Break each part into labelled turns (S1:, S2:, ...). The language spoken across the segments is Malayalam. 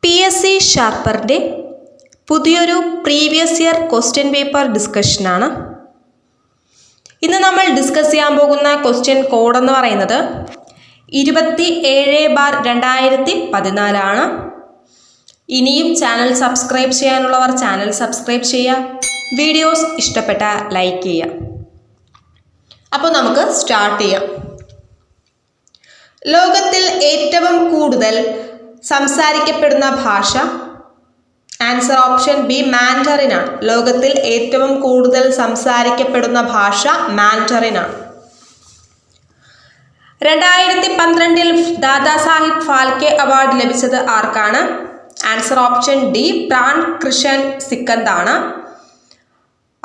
S1: PSC ഷാർപ്പറിൻ്റെ പുതിയൊരു പ്രീവിയസ് ഇയർ ക്വസ്റ്റ്യൻ പേപ്പർ ഡിസ്കഷനാണ്. ഇന്ന് നമ്മൾ ഡിസ്കസ് ചെയ്യാൻ പോകുന്ന ക്വസ്റ്റ്യൻ കോഡ് എന്ന് പറയുന്നത് 27/2014 ആണ്. ഇനിയും ചാനൽ സബ്സ്ക്രൈബ് ചെയ്യാനുള്ളവർ ചാനൽ സബ്സ്ക്രൈബ് ചെയ്യുക, വീഡിയോസ് ഇഷ്ടപ്പെട്ട ലൈക്ക് ചെയ്യുക. അപ്പോൾ നമുക്ക് സ്റ്റാർട്ട് ചെയ്യാം. ലോകത്തിൽ ഏറ്റവും കൂടുതൽ സംസാരിക്കപ്പെടുന്ന ഭാഷ? ആൻസർ ഓപ്ഷൻ ബി മാൻഡറിൻ ആണ്. ലോകത്തിൽ ഏറ്റവും കൂടുതൽ സംസാരിക്കപ്പെടുന്ന ഭാഷ മാൻഡറിൻ ആണ്. 2012 ദാദാസാഹിബ് ഫാൽക്കെ അവാർഡ് ലഭിച്ചത് ആർക്കാണ്? Answer option D Pran Krishan Sikand ആണ്.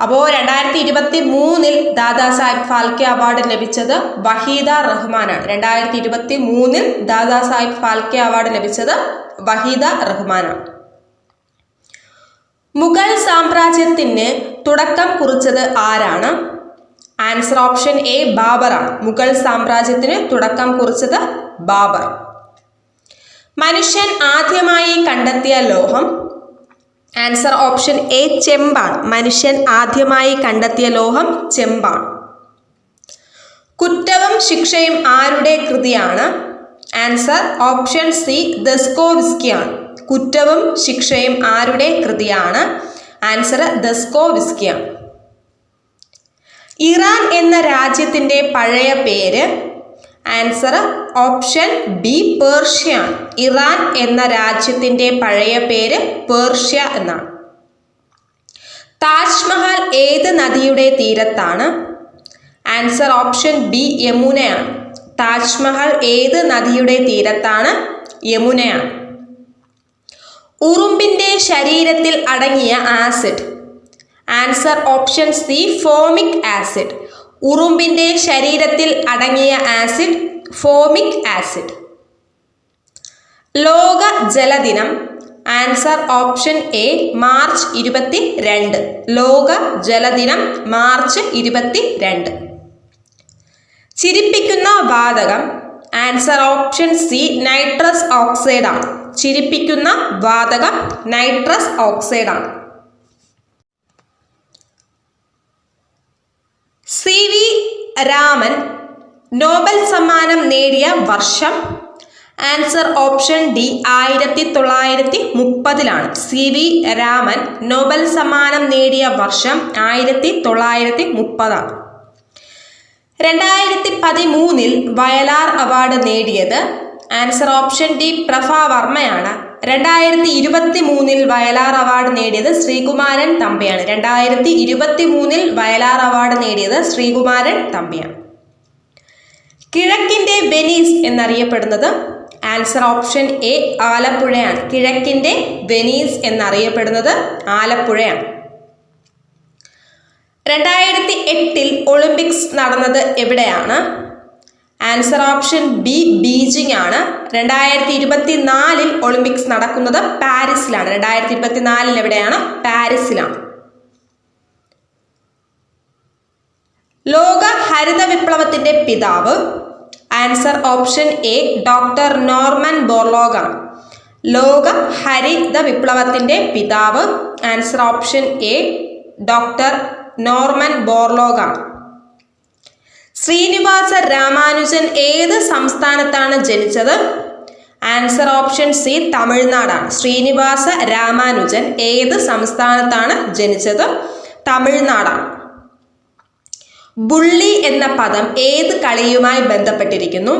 S1: അപ്പോൾ 2023 ദാദാസാഹിബ് ഫാൽക്കെ അവാർഡ് ലഭിച്ചത് വഹീദ റഹ്മാനാണ്. 2023 ദാദാസാഹിബ് ഫാൽക്കെ അവാർഡ് ലഭിച്ചത് വഹീദ റഹ്മാനാണ്. മുഗൾ സാമ്രാജ്യത്തിന് തുടക്കം കുറിച്ചത് ആരാണ്? ആൻസർ ഓപ്ഷൻ എ ബാബർ ആണ്. മുഗൾ സാമ്രാജ്യത്തിന് തുടക്കം കുറിച്ചത് ബാബർ. മനുഷ്യൻ ആദ്യമായി കണ്ടെത്തിയ ലോഹം? ആൻസർ ഓപ്ഷൻ എ ചെമ്പാണ്. മനുഷ്യൻ ആദ്യമായി കണ്ടെത്തിയ ലോഹം ചെമ്പാണ്. കുറ്റവും ശിക്ഷയും ആരുടെ കൃതിയാണ്? ആൻസർ ഓപ്ഷൻ സി ദസ്തോവ്സ്കി ആണ്. കുറ്റവും ശിക്ഷയും ആരുടെ കൃതിയാണ്? ആൻസർ ദസ്തോവ്സ്കി ആണ്. ഇറാൻ എന്ന രാജ്യത്തിൻ്റെ പഴയ പേര്? ആൻസർ ഓപ്ഷൻ ബി പേർഷ്യ ആണ്. ഇറാൻ എന്ന രാജ്യത്തിൻ്റെ പഴയ പേര് പേർഷ്യ എന്നാണ്. താജ്മഹൽ ഏത് നദിയുടെ തീരത്താണ്? ആൻസർ ഓപ്ഷൻ ബി യമുനയാണ്. താജ്മഹൽ ഏത് നദിയുടെ തീരത്താണ്? യമുനയാണ്. ഉറുമ്പിൻ്റെ ശരീരത്തിൽ അടങ്ങിയ acid? Answer option C formic acid. ഉറുമ്പിൻ്റെ ശരീരത്തിൽ അടങ്ങിയ ആസിഡ് ഫോമിക് ആസിഡ്. ലോക ജലദിനം? Answer option A March 22. ലോക ജലദിനം മാർച്ച് 22. ചിരിപ്പിക്കുന്ന വാതകം? Answer option C nitrous oxide ആണ്. ചിരിപ്പിക്കുന്ന വാതകം നൈട്രസ് ഓക്സൈഡ് ആണ്. CV രാമൻ നോബൽ സമ്മാനം നേടിയ വർഷം? Answer option D 1930 CV Raman Nobel സമ്മാനം നേടിയ വർഷം 1930. 2013 വയലാർ അവാർഡ് നേടിയത്? ആൻസർ ഓപ്ഷൻ ഡി പ്രഭ വർമ്മയാണ്. 2023 വയലാർ അവാർഡ് നേടിയത് ശ്രീകുമാരൻ തമ്പിയാണ്. 2023 വയലാർ അവാർഡ് നേടിയത് ശ്രീകുമാരൻ തമ്പിയാണ്. കിഴക്കിൻ്റെ വെനീസ് എന്നറിയപ്പെടുന്നത്? ആൻസർ ഓപ്ഷൻ എ ആലപ്പുഴയാണ്. കിഴക്കിൻ്റെ വെനീസ് എന്നറിയപ്പെടുന്നത് ആലപ്പുഴയാണ്. 2008 ഒളിമ്പിക്സ് നടന്നത് എവിടെയാണ്? ആൻസർ ഓപ്ഷൻ ബി ബീജിംഗ് ആണ്. 2024 ഒളിമ്പിക്സ് നടക്കുന്നത് പാരീസിലാണ്. 2024 എവിടെയാണ്? പാരീസിലാണ്. ലോക ഹരിത വിപ്ലവത്തിന്റെ പിതാവ്? Answer option A doctor Norman Borlaug ആണ്. ലോക ഹരിത വിപ്ലവത്തിന്റെ പിതാവ്? Answer option A doctor Norman Borlaug ആണ്. ശ്രീനിവാസ രാമാനുജൻ ഏത് സംസ്ഥാനത്താണ് ജനിച്ചത്? ആൻസർ ഓപ്ഷൻ സി തമിഴ്നാടാണ്. ശ്രീനിവാസ രാമാനുജൻ ഏത് സംസ്ഥാനത്താണ് ജനിച്ചത്? തമിഴ്നാടാണ്. ബുള്ളി എന്ന പദം ഏത് കളിയുമായി ബന്ധപ്പെട്ടിരിക്കുന്നു?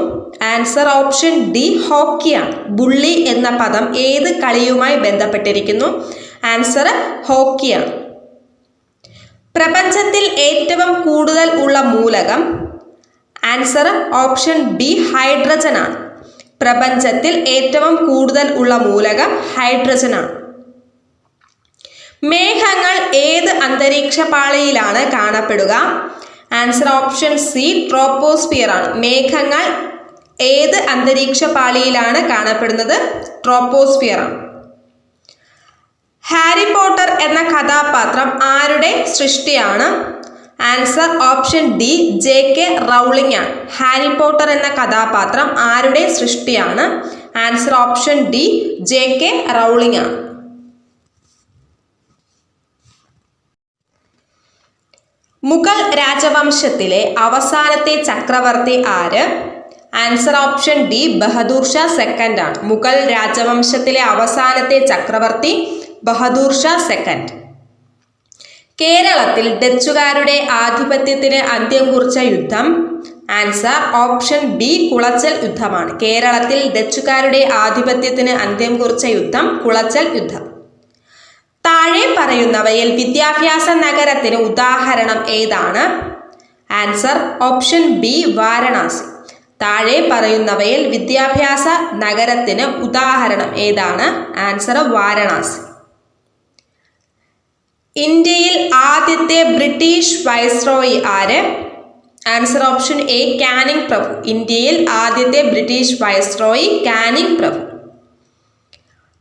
S1: ആൻസർ ഓപ്ഷൻ ഡി ഹോക്കിയാണ്. ബുള്ളി എന്ന പദം ഏത് കളിയുമായി ബന്ധപ്പെട്ടിരിക്കുന്നു? ആൻസർ ഹോക്കിയാണ്. പ്രപഞ്ചത്തിൽ ഏറ്റവും കൂടുതൽ ഉള്ള മൂലകം? ആൻസർ ഓപ്ഷൻ ബി ഹൈഡ്രജൻ ആണ്. പ്രപഞ്ചത്തിൽ ഏറ്റവും കൂടുതൽ ഉള്ള മൂലകം ഹൈഡ്രജൻ ആണ്. മേഘങ്ങൾ ഏത് അന്തരീക്ഷ പാളിയിലാണ് കാണപ്പെടുക? ആൻസർ ഓപ്ഷൻ സി ട്രോപ്പോസ്ഫിയർ ആണ്. മേഘങ്ങൾ ഏത് അന്തരീക്ഷ പാളിയിലാണ് കാണപ്പെടുന്നത്? ട്രോപ്പോസ്ഫിയർ ആണ്. ഹാരി പോട്ടർ എന്ന കഥാപാത്രം ആരുടെ സൃഷ്ടിയാണ്? Answer option D JK Rowling ആണ്. ഹാരി പോട്ടർ എന്ന കഥാപാത്രം ആരുടെ സൃഷ്ടിയാണ്? Answer option D JK Rowling ആണ്. മുഗൾ രാജവംശത്തിലെ അവസാനത്തെ ചക്രവർത്തി ആര്? Answer option D Bahadur Shah second ആണ്. മുഗൾ രാജവംശത്തിലെ അവസാനത്തെ ചക്രവർത്തി ബഹദൂർ ഷാ സെക്കൻഡ്. കേരളത്തിൽ ഡച്ചുകാരുടെ ആധിപത്യത്തിന് അന്ത്യം കുറിച്ച യുദ്ധം? ആൻസർ ഓപ്ഷൻ ബി കുളച്ചൽ യുദ്ധമാണ്. കേരളത്തിൽ ഡച്ചുകാരുടെ ആധിപത്യത്തിന് അന്ത്യം കുറിച്ച യുദ്ധം കുളച്ചൽ യുദ്ധം. താഴെ പറയുന്നവയിൽ വിദ്യാഭ്യാസ നഗരത്തിന് ഉദാഹരണം ഏതാണ്? Answer option B Varanasi. താഴെ പറയുന്നവയിൽ വിദ്യാഭ്യാസ നഗരത്തിന് ഉദാഹരണം ഏതാണ്? ആൻസർ വാരണാസി. ഇന്ത്യയിൽ ആദ്യത്തെ ബ്രിട്ടീഷ് വൈസ്രോയി ആര്? ആൻസർ ഓപ്ഷൻ എ കാനിങ് പ്രഭു. ഇന്ത്യയിൽ ആദ്യത്തെ ബ്രിട്ടീഷ് വൈസ്രോയി കാനിങ് പ്രഭു.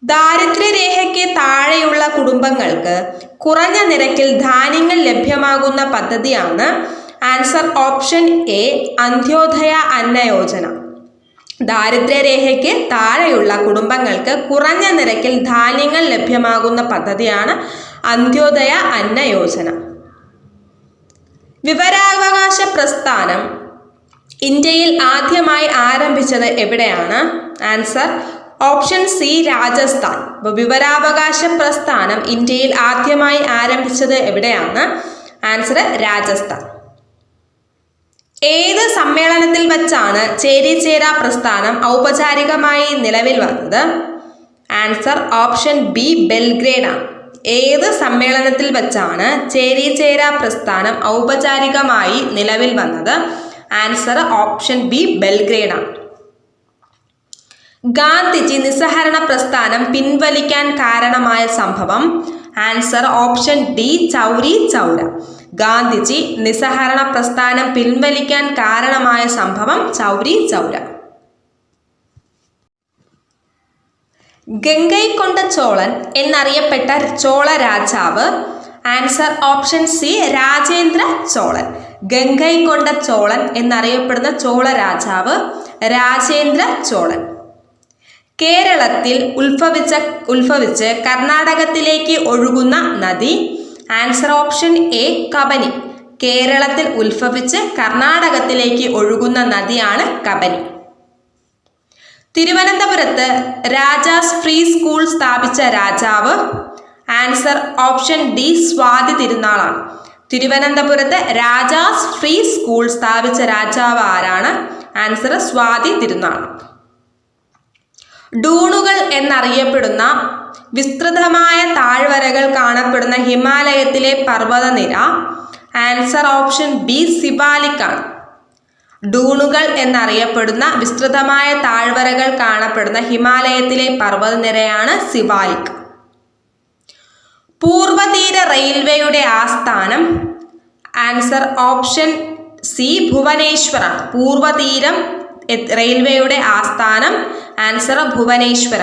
S1: ദാരിദ്ര്യരേഖയ്ക്ക് താഴെയുള്ള കുടുംബങ്ങൾക്ക് കുറഞ്ഞ നിരക്കിൽ ധാന്യങ്ങൾ ലഭ്യമാകുന്ന പദ്ധതിയാണ്? ആൻസർ ഓപ്ഷൻ എ അന്ത്യോദയ അന്ന യോജന. ദാരിദ്ര്യരേഖയ്ക്ക് താഴെയുള്ള കുടുംബങ്ങൾക്ക് കുറഞ്ഞ നിരക്കിൽ ധാന്യങ്ങൾ ലഭ്യമാകുന്ന പദ്ധതിയാണ് അന്ത്യോദയ അന്ന യോജന. വിവരാവകാശ പ്രസ്ഥാനം ഇന്ത്യയിൽ ആദ്യമായി ആരംഭിച്ചത് എവിടെയാണ്? Answer option C Rajasthan. വിവരാവകാശ പ്രസ്ഥാനം ഇന്ത്യയിൽ ആദ്യമായി ആരംഭിച്ചത് എവിടെയാണ്? ആൻസർ രാജസ്ഥാൻ. ഏത് സമ്മേളനത്തിൽ വച്ചാണ് ചേരിചേരാ പ്രസ്ഥാനം ഔപചാരികമായി നിലവിൽ വന്നത്? ആൻസർ ഓപ്ഷൻ ബി ബെൽഗ്രേഡ് ആണ്. ഏത് സമ്മേളനത്തിൽ വച്ചാണ് ചേരിചേരാ പ്രസ്ഥാനം ഔപചാരികമായി നിലവിൽ വന്നത്? ആൻസർ ഓപ്ഷൻ ബി ബെൽഗ്രേഡ് ആണ്. ഗാന്ധിജി നിസ്സഹരണ പ്രസ്ഥാനം പിൻവലിക്കാൻ കാരണമായ സംഭവം? Answer option D Chauri Chaura. Gandhiji നിസ്സഹരണ പ്രസ്ഥാനം പിൻവലിക്കാൻ കാരണമായ സംഭവം ചൗരി ചൗര. ഗംഗൈകൊണ്ട ചോളൻ എന്നറിയപ്പെട്ട ചോള രാജാവ്? ആൻസർ ഓപ്ഷൻ സി രാജേന്ദ്ര ചോളൻ. ഗംഗൈകൊണ്ട ചോളൻ എന്നറിയപ്പെടുന്ന ചോള രാജാവ് രാജേന്ദ്ര ചോളൻ. കേരളത്തിൽ ഉത്ഭവിച്ച് കർണാടകത്തിലേക്ക് ഒഴുകുന്ന നദി? Answer option A Kabini. കേരളത്തിൽ ഉത്ഭവിച്ച് കർണാടകത്തിലേക്ക് ഒഴുകുന്ന നദിയാണ് കബനി. തിരുവനന്തപുരത്ത് രാജാസ് ഫ്രീ സ്കൂൾ സ്ഥാപിച്ച രാജാവ്? ആൻസർ ഓപ്ഷൻ ഡി സ്വാതി തിരുനാളാണ്. തിരുവനന്തപുരത്ത് രാജാസ് ഫ്രീ സ്കൂൾ സ്ഥാപിച്ച രാജാവ് ആരാണ്? ആൻസർ സ്വാതി തിരുനാൾ. ഡൂണുകൾ എന്നറിയപ്പെടുന്ന വിസ്തൃതമായ താഴ്വരകൾ കാണപ്പെടുന്ന ഹിമാലയത്തിലെ പർവ്വതനിര? ആൻസർ ഓപ്ഷൻ ബി സിവാലിക് ആണ്. ഡൂണുകൾ എന്നറിയപ്പെടുന്ന വിസ്തൃതമായ താഴ്വരകൾ കാണപ്പെടുന്ന ഹിമാലയത്തിലെ പർവ്വതനിരയാണ് സിവാലിക്. പൂർവതീര റെയിൽവേയുടെ ആസ്ഥാനം? Answer option C Bhubaneswar. പൂർവതീരം റെയിൽവേയുടെ ആസ്ഥാനം? ആൻസർ ഭുവനേശ്വർ.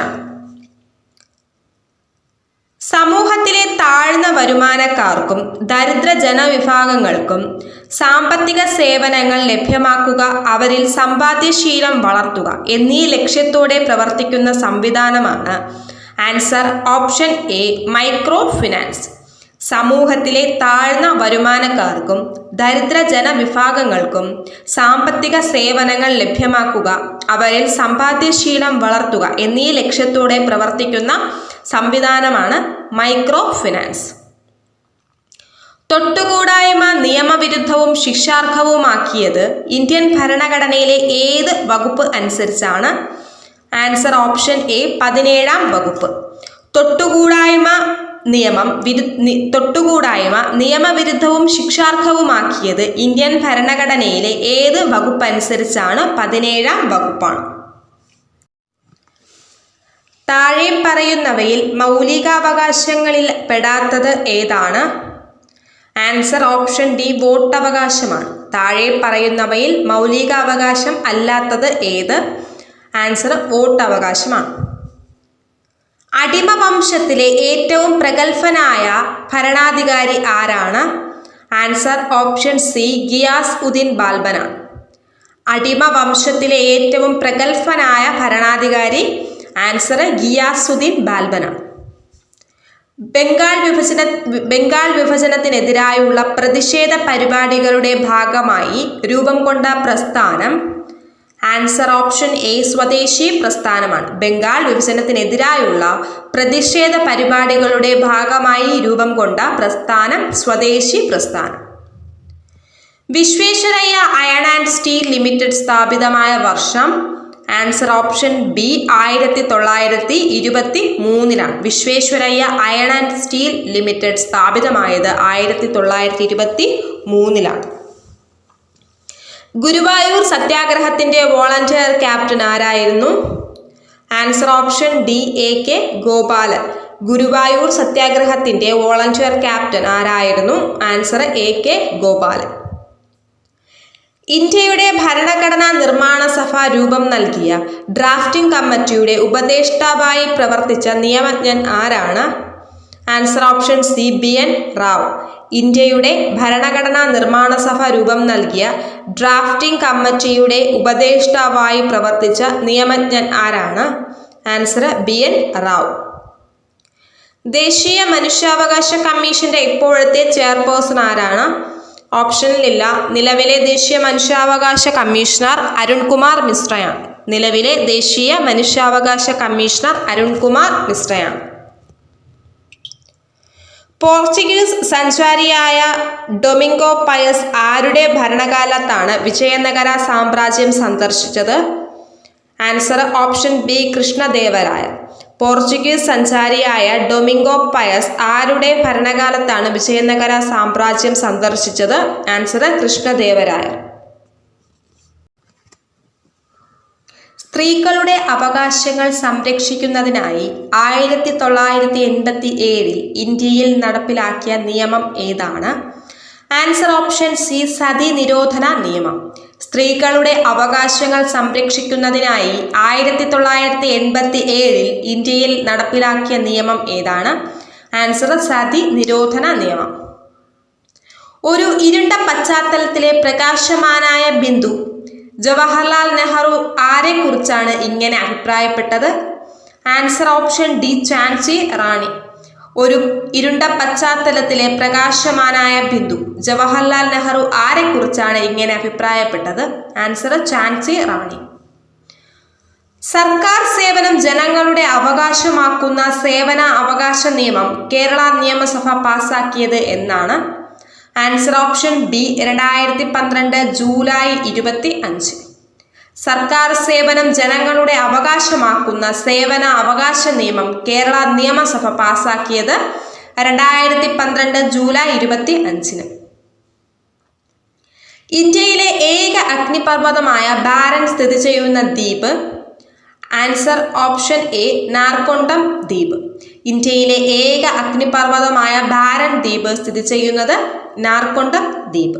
S1: സമൂഹത്തിലെ താഴ്ന്ന വരുമാനക്കാർക്കും ദരിദ്ര ജനവിഭാഗങ്ങൾക്കും സാമ്പത്തിക സേവനങ്ങൾ ലഭ്യമാക്കുക, അവരിൽ സമ്പാദ്യശീലം വളർത്തുക എന്നീ ലക്ഷ്യത്തോടെ പ്രവർത്തിക്കുന്ന സംവിധാനമാണ് answer option A micro finance. സമൂഹത്തിലെ താഴ്ന്ന വരുമാനക്കാർക്കും ദരിദ്ര ജനവിഭാഗങ്ങൾക്കും സാമ്പത്തിക സേവനങ്ങൾ ലഭ്യമാക്കുക, അവരിൽ സമ്പാദ്യശീലം വളർത്തുക എന്നീ ലക്ഷ്യത്തോടെ പ്രവർത്തിക്കുന്ന സംവിധാനമാണ് മൈക്രോ ഫിനാൻസ്. തൊട്ടുകൂടായ്മ നിയമവിരുദ്ധവും ശിക്ഷാർഹവുമാക്കിയത് ഇന്ത്യൻ ഭരണഘടനയിലെ ഏത് വകുപ്പ് അനുസരിച്ചാണ്? ആൻസർ ഓപ്ഷൻ എ 17-ാം വകുപ്പ്. തൊട്ടുകൂടായ്മ നിയമവിരുദ്ധവും ശിക്ഷാർഹവുമാക്കിയത് ഇന്ത്യൻ ഭരണഘടനയിലെ ഏത് വകുപ്പ് അനുസരിച്ചാണ്? 17-ാം വകുപ്പാണ്. താഴെ പറയുന്നവയിൽ മൗലികാവകാശങ്ങളിൽ പെടാത്തത് ഏതാണ്? ആൻസർ ഓപ്ഷൻ ഡി വോട്ടവകാശമാണ്. താഴെ പറയുന്നവയിൽ മൗലികാവകാശം അല്ലാത്തത് ഏത്? ആൻസർ വോട്ടവകാശമാണ്. അടിമവംശത്തിലെ ഏറ്റവും പ്രഗത്ഭനായ ഭരണാധികാരി ആരാണ്? Answer option C Ghiyas Uddin ബാൽബനാണ്. അടിമ വംശത്തിലെ ഏറ്റവും പ്രഗത്ഭനായ ഭരണാധികാരി? ആൻസർ ഗിയാസുദ്ദീൻ ബാൽബനാണ്. ബംഗാൾ വിഭജനത്തിനെതിരായുള്ള പ്രതിഷേധ പരിപാടികളുടെ ഭാഗമായി രൂപം കൊണ്ട പ്രസ്ഥാനം? ആൻസർ ഓപ്ഷൻ എ സ്വദേശി പ്രസ്ഥാനമാണ്. ബംഗാൾ വിഭജനത്തിനെതിരായുള്ള പ്രതിഷേധ പരിപാടികളുടെ ഭാഗമായി രൂപം കൊണ്ട പ്രസ്ഥാനം സ്വദേശി പ്രസ്ഥാനം. Visvesvaraya iron and steel limited സ്ഥാപിതമായ വർഷം? Answer option B 1923 Visvesvaraya iron and steel limited സ്ഥാപിതമായത് 1923. ഗുരുവായൂർ സത്യാഗ്രഹത്തിന്റെ വോളണ്ടിയർ ക്യാപ്റ്റൻ ആരായിരുന്നു? Answer option D AK Gopalan. Guruvayur സത്യാഗ്രഹത്തിന്റെ വോളണ്ടിയർ ക്യാപ്റ്റൻ ആരായിരുന്നു? Answer AK Gopalan. ഇന്ത്യയുടെ ഭരണഘടനാ നിർമ്മാണ സഭ രൂപം നൽകിയ ഡ്രാഫ്റ്റിംഗ് കമ്മിറ്റിയുടെ ഉപദേഷ്ടാവായി പ്രവർത്തിച്ച നിയമജ്ഞൻ ആരാണ്? Answer option C BN Rao. ഇന്ത്യയുടെ ഭരണഘടനാ നിർമ്മാണ സഭ രൂപം നൽകിയ ഡ്രാഫ്റ്റിംഗ് കമ്മിറ്റിയുടെ ഉപദേഷ്ടാവായി പ്രവർത്തിച്ച നിയമജ്ഞൻ ആരാണ്? Answer BN Rao. ദേശീയ മനുഷ്യാവകാശ കമ്മീഷന്റെ ഇപ്പോഴത്തെ ചെയർപേഴ്സൺ ആരാണ്? ഓപ്ഷനിലില്ല. നിലവിലെ ദേശീയ മനുഷ്യാവകാശ കമ്മീഷണർ അരുൺകുമാർ മിശ്രയാണ്. നിലവിലെ ദേശീയ മനുഷ്യാവകാശ കമ്മീഷണർ അരുൺകുമാർ മിശ്രയാണ്. പോർച്ചുഗീസ് സഞ്ചാരിയായ ഡൊമിംഗോ പയസ് ആരുടെ ഭരണകാലത്താണ് വിജയനഗര സാമ്രാജ്യം സന്ദർശിച്ചത്? Answer option B Krishnadevaraya. Portuguese സഞ്ചാരിയായ ഡൊമിംഗോ പയസ് ആരുടെ ഭരണകാലത്താണ് വിജയനഗര സാമ്രാജ്യം സന്ദർശിച്ചത്? ആൻസർ കൃഷ്ണദേവരായ. സ്ത്രീകളുടെ അവകാശങ്ങൾ സംരക്ഷിക്കുന്നതിനായി 1987 ഇന്ത്യയിൽ നടപ്പിലാക്കിയ നിയമം ഏതാണ്? ആൻസർ ഓപ്ഷൻ സി സതി നിരോധന നിയമം. സ്ത്രീകളുടെ അവകാശങ്ങൾ സംരക്ഷിക്കുന്നതിനായി 1987 ഇന്ത്യയിൽ നടപ്പിലാക്കിയ നിയമം ഏതാണ്? ആൻസർ സതി നിരോധന നിയമം. ഒരു ഇരുണ്ട പശ്ചാത്തലത്തിലെ പ്രകാശമാനായ ബിന്ദു ജവഹർലാൽ നെഹ്റു ആരെക്കുറിച്ചാണ് ഇങ്ങനെ അഭിപ്രായപ്പെട്ടത്? ആൻസർ ഓപ്ഷൻ ഡി ഝാൻസി റാണി. ഒരു ഇരുണ്ട പശ്ചാത്തലത്തിലെ പ്രകാശമാനായ ബിന്ദു ജവഹർലാൽ നെഹ്റു ആരെക്കുറിച്ചാണ് ഇങ്ങനെ അഭിപ്രായപ്പെട്ടത്? ആൻസർ ഝാൻസി റാണി. സർക്കാർ സേവനം ജനങ്ങളുടെ അവകാശമാക്കുന്ന സേവന അവകാശ നിയമം കേരള നിയമസഭ പാസാക്കിയത് എന്നാണ്? Answer option B 2012 July 25. സർക്കാർ സേവനം ജനങ്ങളുടെ അവകാശമാക്കുന്ന സേവന അവകാശ നിയമം കേരള നിയമസഭ പാസാക്കിയത് 2012 ജൂലൈ 25. ഇന്ത്യയിലെ ഏക അഗ്നിപർവ്വതമായ ബാരൻ സ്ഥിതി ചെയ്യുന്ന ദ്വീപ്? ആൻസർ ഓപ്ഷൻ എ നാർക്കൊണ്ടം ദ്വീപ്. ഇന്ത്യയിലെ ഏക അഗ്നിപർവ്വതമായ ബാരൻ ദ്വീപ് സ്ഥിതി ചെയ്യുന്നത് നാർക്കൊണ്ടം ദ്വീപ്.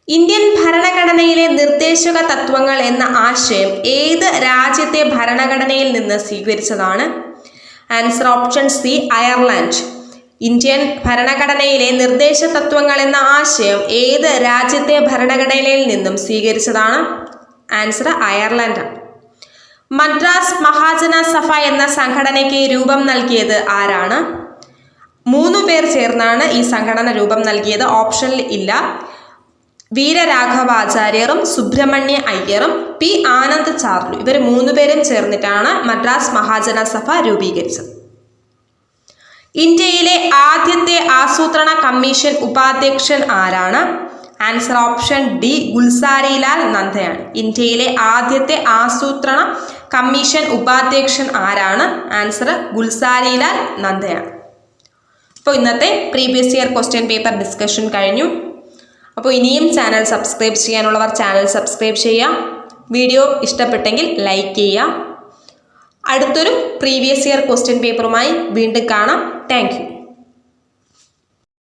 S1: ഇന്ത്യൻ ഭരണഘടനയിലെ നിർദ്ദേശക തത്വങ്ങൾ എന്ന ആശയം ഏത് രാജ്യത്തെ ഭരണഘടനയിൽ നിന്ന് സ്വീകരിച്ചതാണ്? Answer option C Ireland. Indian ഭരണഘടനയിലെ നിർദ്ദേശ തത്വങ്ങൾ എന്ന ആശയം ഏത് രാജ്യത്തെ ഭരണഘടനയിൽ നിന്നും സ്വീകരിച്ചതാണ്? Answer Ireland. മദ്രാസ് മഹാജന സഭ എന്ന സംഘടനയ്ക്ക് രൂപം നൽകിയത് ആരാണ്? 3 പേർ ചേർന്നാണ് ഈ സംഘടന രൂപം നൽകിയത്. ഓപ്ഷനിൽ ഇല്ല. വീരരാഘവാചാര്യറും സുബ്രഹ്മണ്യ അയ്യറും P ആനന്ദ് ചാർലു ഇവർ 3 പേരും ചേർന്നിട്ടാണ് മദ്രാസ് മഹാജന സഭ രൂപീകരിച്ചത്. ഇന്ത്യയിലെ ആദ്യത്തെ ആസൂത്രണ കമ്മീഷൻ ഉപാധ്യക്ഷൻ ആരാണ്? ആൻസർ ഓപ്ഷൻ ഡി ഗുൽസാരിലാൽ നന്ദയാണ്. ഇന്ത്യയിലെ ആദ്യത്തെ ആസൂത്രണ കമ്മീഷൻ ഉപാധ്യക്ഷൻ ആരാണ്? ആൻസർ ഗുൽസാരിലാൽ നന്ദയാണ്. അപ്പോൾ ഇന്നത്തെ previous year question paper discussion കഴിഞ്ഞു. അപ്പോൾ ഇനിയും ചാനൽ സബ്സ്ക്രൈബ് ചെയ്യാനുള്ളവർ ചാനൽ സബ്സ്ക്രൈബ് ചെയ്യുക. വീഡിയോ ഇഷ്ടപ്പെട്ടെങ്കിൽ ലൈക്ക് ചെയ്യുക. അടുത്തൊരു പ്രീവിയസ് ഇയർ ക്വസ്റ്റ്യൻ പേപ്പറുമായി വീണ്ടും കാണാം. Thank U.